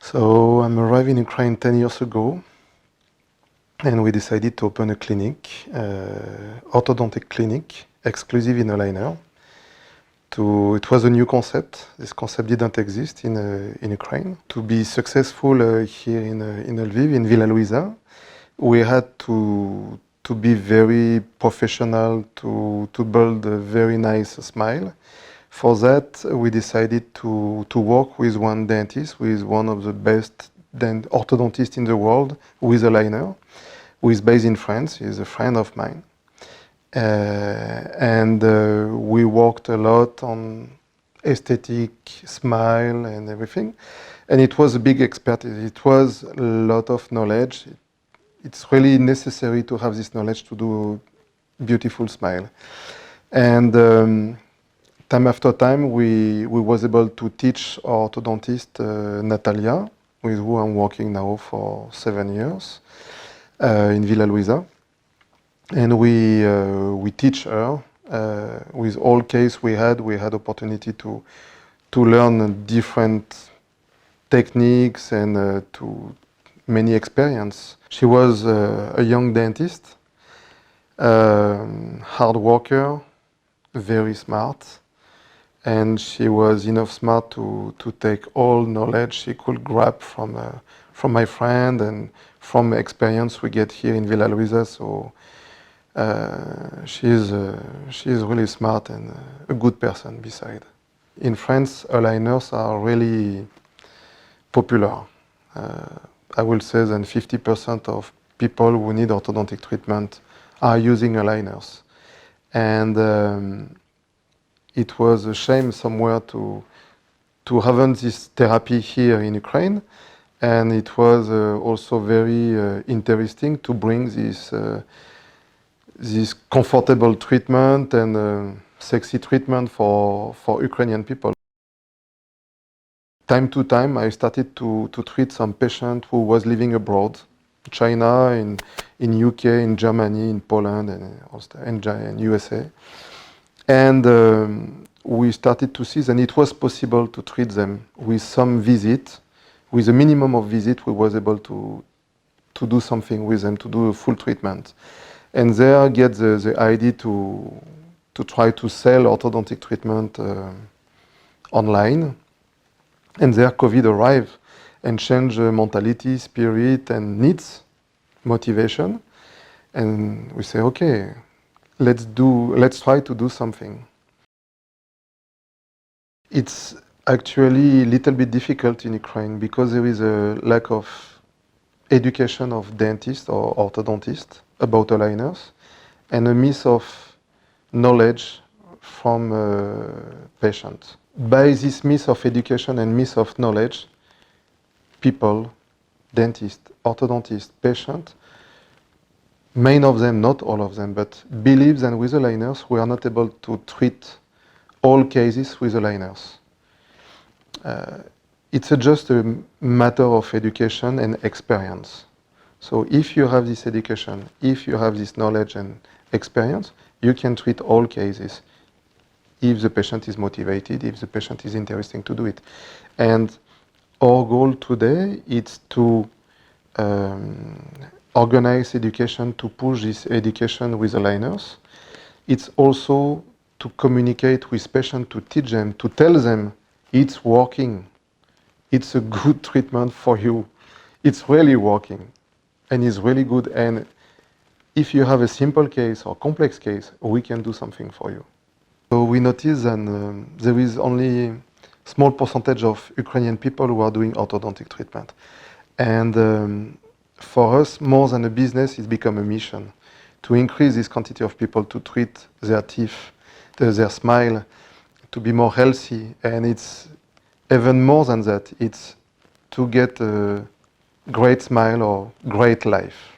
So I'm arrived in Ukraine 10 years ago, and we decided to open a clinic, orthodontic clinic, exclusive in aligner. It was a new concept. This concept didn't exist in Ukraine. To be successful here in Lviv, in Villa Luisa, we had to be very professional, to build a very nice smile. For that, we decided to work with one dentist, with one of the best orthodontists in the world, with aligner, who is based in France. He's a friend of mine. And we worked a lot on aesthetic, smile, and everything. And it was a big expertise. It was a lot of knowledge. It's really necessary to have this knowledge to do beautiful smile. And time after time, we was able to teach our orthodontist Natalia, with who I'm working now for 7 years in Villa Luisa. And we teach her with all case we had opportunity to learn different techniques and to many experience. She was a young dentist, hard worker, very smart, and she was enough smart to take all knowledge she could grab from my friend and from experience we get here in Villa Luisa. So she is really smart and a good person beside. In France, aligners are really popular. I will say that 50% of people who need orthodontic treatment are using aligners. And it was a shame somewhere to have this therapy here in Ukraine. And it was also very interesting to bring this comfortable treatment and sexy treatment for Ukrainian people. Time to time, I started to treat some patient who was living abroad, China, in UK, in Germany, in Poland, and USA. And we started to see that it was possible to treat them with some visit. With a minimum of visit, we was able to do something with them, to do a full treatment. And there get the idea to try to sell orthodontic treatment online. And there COVID arrived and changed mentality, spirit, and needs, motivation. And we say, okay, let's try to do something. It's actually a little bit difficult in Ukraine because there is a lack of education of dentists or orthodontists about aligners and a miss of knowledge from patients. By this miss of education and miss of knowledge, people, dentists, orthodontists, patients, many of them, not all of them, but believe that with aligners we are not able to treat all cases with aligners. It's just a matter of education and experience. So if you have this education, if you have this knowledge and experience, you can treat all cases if the patient is motivated, if the patient is interested to do it. And our goal today is to organize education, to push this education with aligners. It's also to communicate with patients, to teach them, to tell them it's working. It's a good treatment for you. It's really working and it's really good. And if you have a simple case or complex case, we can do something for you. So we notice that there is only a small percentage of Ukrainian people who are doing orthodontic treatment. And for us, more than a business, it's become a mission to increase this quantity of people to treat their teeth, their smile, to be more healthy. And it's even more than that, it's to get a great smile or great life.